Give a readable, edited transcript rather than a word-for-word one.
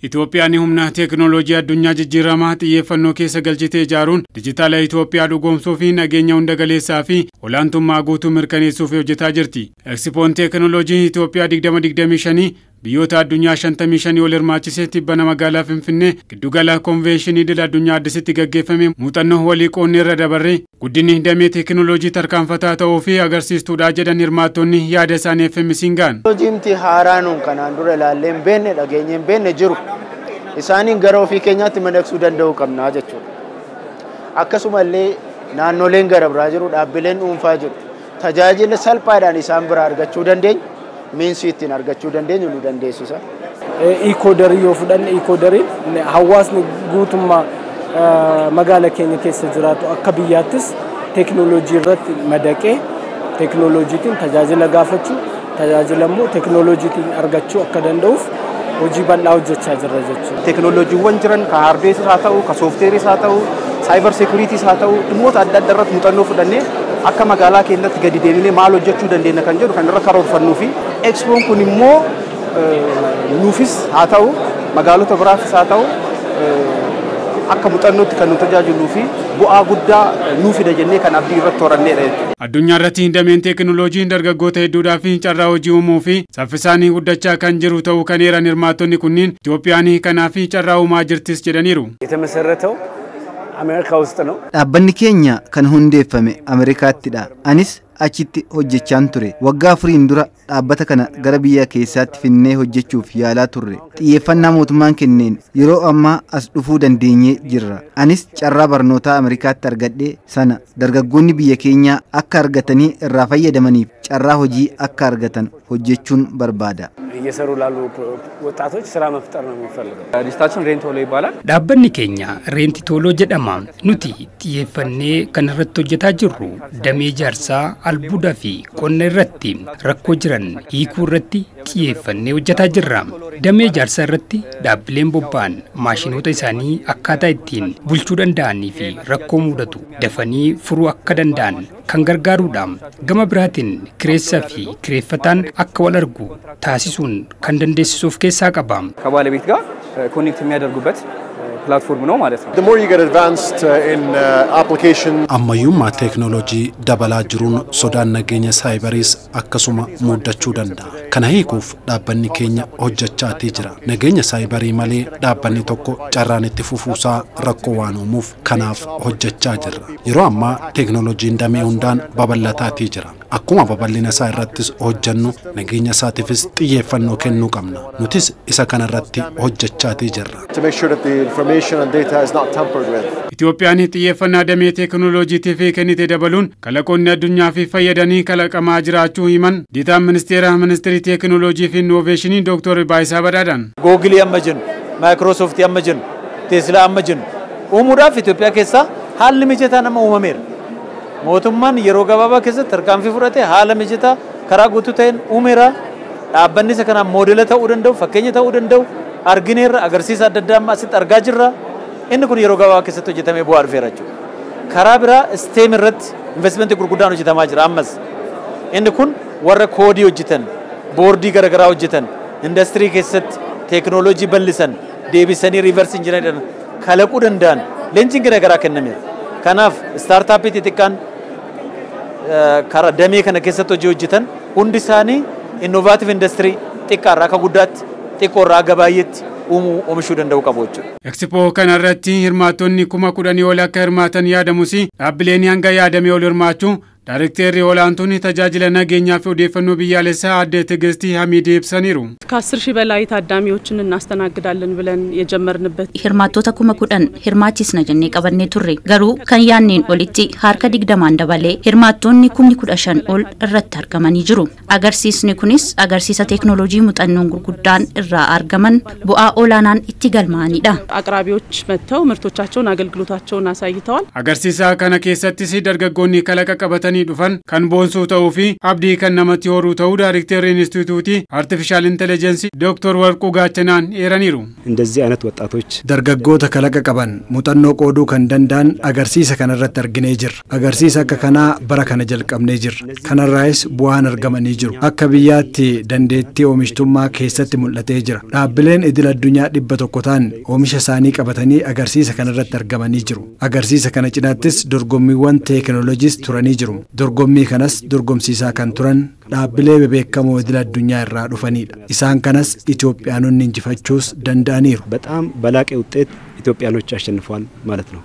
Itoophiyaan humna teekinooloojii addunyaa jijjiiramaa xiyyeeffannoo keessa galchitee ijaaruun dijitaala Itoophiyaa dhugoomsuu fi nageenya hunda galeessaa fi olaantummaa guutuu mirkaneessuuf hojjetaa jirti. Expoon teekinooloojii Itoophiyaa 2025 biyyoota addunyaa 55 ol hirmaachisee tibbana magaalaa Finfinnee giddugala konvenshinii idil addunyaa addisitti gaggeeffame muuxannoo walii qoonnee irra dabarre guddinni damee teekinooloojii tarkaanfataa ta'uu fi agarsiistuudha jedhan hirmaattonni yaada isaanii FMC'n gaan. Teekinooloojiin haaraan kanaan dura ilaallee hin beekne dhageenye hin beekne jiru. Isaaniin gara ofii keenyaatti madaqsuu danda'uu qabna jechuudha. Akkasumallee naannoleen gara biraa jiru, dhaabbileen dhuunfaa jiru. Tajaajila salphaadhaan isaan biraa argachuu dandeenya. Miinsi ittiin argachuu dandeenyu nu dandeessisa. Ikoodarii yoo fudhanne ikoodariin hawaasni guutummaa magaalaa keenya keessa jiraatu akka biyyaattis teekinooloojii irratti madaqee teekinooloojiitiin tajaajila gaafachuu, tajaajila immoo teekinooloojiitiin argachuu akka danda'uuf hojii bal'aa hojjechaa jirra jechuudha. Teekinooloojiiwwan jiran ka haardeesis haa ta'u, ka soofteeris haa ta'u, saayibar seekuriitiis haa ta'u, dhimmoota adda addaa irratti muuxannoo fudhannee akka magaalaa keenyatti gadi deebinee maal hojjechuu dandeenya kan jedhu kan irra karoorfannuu fi Expoon kun immoo nuufis haa ta'u magaalota biraafis haa ta'u akka muuxannootti kan nu tajaajiluu fi bu'aa guddaa nuuf fida jennee kan abdii irratti horanneedha jechuudha. Addunyaa irratti dameen teekinooloojiin dargaggoota hedduudhaa fi carraa hojii uumuu fi saffisaan guddachaa kan jiru ta'uu kan eeran hirmaattonni kunniin Itoophiyaan kanaaf carraa uumaa jirtis jedhaniiru. የተመሰረተው አሜሪካ ውስጥ ነው። dhaabbanni keenya kan hundeeffame Ameerikaattidha. Anis achitti hojjechaan ture. Waggaa afuriin dura dhaabbata kana gara biyya keessaatti finnee hojjechuuf yaalaa turre. Xiyyeeffannaa mootummaan kenneen yeroo ammaa as dhufuu dandeenyee jirra. Anis carraa barnootaa Ameerikaatti argadhee sana dargaggoonni biyya keenyaa akka argatanii irraa fayyadamaniif carraa hojii akka argatan hojjechuun barbaada. እየሰሩ ላሉ ወጣቶች ስራ መፍጠር ነው የሚፈልገው። ድርጅታችን ሬንቶሎ ይባላል። dhaabbanni keenya reentitooloo jedhama. Nuti xiyyeeffannee kan irratti hojjetaa jirru damee ijaarsaa albuudaa fi qonna irratti rakkoo jiran hiikuu irratti xiyyeeffannee hojjetaa jirra. Damee ijaarsaa irratti dhaabbileen bobba'an maashinoota isaanii akkaataa ittiin bulchuu danda'anii fi rakkoo mudatu dafanii furuu akka danda'an kan gargaaruudha. Gama biraatiin kireessaa fi kireeffataan akka wal argu taasisuun kan dandeessisuuf keessaa qaba. ከባለቤት ጋር ኮኔክት የሚያደርጉበት platform ነው ማለት ነው. The more you get advanced in application ammayyummaa teekinooloojii dabalaa jiruun sodaan nageenya saayibaris akkasuma muddachuu danda'a. Kana hiikuuf dhaabbanni keenya hojjechaatii jira. Nageenya saayibarii malee dhaabbanni tokko carraan itti fufuusaa rakkoo waan uumuuf kanaaf hojjechaa jirra. Yeroo ammaa teekinooloojiin damee hundaan babal'ataatii jira. Akkuma babal'ina isaa irrattis hojjennu nageenya isaatiifis xiyyeeffannoo kennuu qabna. Nutis isa kana irratti hojjechaatii jirra. to make sure that the information and data is not tampered with. Itoophiyaan xiyyeeffannaa damee teekinooloojiitiif kennite dabaluun kalaqoonni addunyaa fi fayyadanii kalaqamaa jiraachuu himan diitaan ministeerii teekinooloojii fi innoveeshinii Dr. Baayisaa Badhaadhaan. Google amma jennu, Microsoft amma jennu, Tesla amma jennu. Uumuudhaaf Itoophiyaa keessaa haalli mijataa nama uumameera. Mootummaan yeroo gabaabaa keessatti tarkaanfii fudhatee haala mijataa karaa guutuu ta'een uumeera. Dhaabbanni isa kanaan moodela ta'uu danda'u, fakkeenya ta'uu danda'u argineerra agarsiisa adda addaa amma asitti argaa jirra. Inni kun yeroo gabaabaa keessatti hojjetamee bu'aa dhufeera jechuudha. Karaa biraa STEM irratti investimentii gurguddaan hojjetamaa jira ammas. Inni kun warra koodii hojjetan, boordii garaagaraa hojjetan, industirii keessatti teekinooloojii bal'isan, deebisanii riivarsi injinarii kalaquu danda'an leenjiin garaagaraa kennameera. Kanaaf startup xixiqqaan karaa damee kana keessatti hojii hojjetan hundi isaanii innovative industirii xiqqaarraa akka guddaatti xiqqoorraa aga baay'eetti oomishuu danda'u qabu jechuudha. Expo kana irratti hirmaattonni 10,000 ol akka hirmaatan yaadamus dhaabbileen hanga yaadamee ol hirmaachuu ዳይሬክተር ወላንቶኒ ተጃጅለ ነገኛ ኦዴፈኖ ቢያለሳ አደ ትግስቲ ሐሚድ ይብሰኒሩ ከ10,000 በላይ ታዳሚዎችን እናስተናግዳለን ብለን የጀመርንበት hirmaatota 10,000 hirmaachisna jennee qabannee turre garuu kan yaanneen olitti harka 20 dabalee hirmaattonni 15,000 ol irratti argamanii jiru. Agarsiisni kunis agarsiisa teekinooloojii muuxannoon gurguddaan irraa argaman bu'aa olaanaan itti galmaanidha. አቅራቢዎች መጥተው ምርቶቻቸውን አገልግሎታቸውን አሳይተዋል. agarsiisa kana keessatti dargaggoonni kalaqa qabatan baratanii dhufan kan boonsuu ta'uu fi abdii kan namatti horuu ta'uu Daayrektarri Inistituutii Artificial Intelligence Dr. Warquu Gaachanaan eeraniiru. እንደዚህ አይነት ወጣቶች dargaggoota kalaqa qaban muuxannoo qooduu kan danda'an agarsiisa kanarratti arginee jirra. Agarsiisa akka kanaa bara kana jalqabnee jirra. Kanarraayis bu'aan argamanii jiru. Akka biyyaatti dandeettii oomishtummaa keessatti mul'atee jira. Dhaabbileen idil addunyaa 100 ta'an oomisha isaanii qabatanii agarsiisa kanarratti argamanii jiru. Agarsiisa kana cinaattis dorgommiiwwan teekinooloojiis turanii jiru. Dorgommii kanas dorgomsiisaa kan turan dhaabbilee bebeekamoo idil addunyaa irraa dhufanidha. Isaan kanas ኢትዮጵያኖን እንጂፋቾስ danda'aniiru. በጣም በላቀ ውጤት ኢትዮጵያኖች አሸንፈዋል ማለት ነው።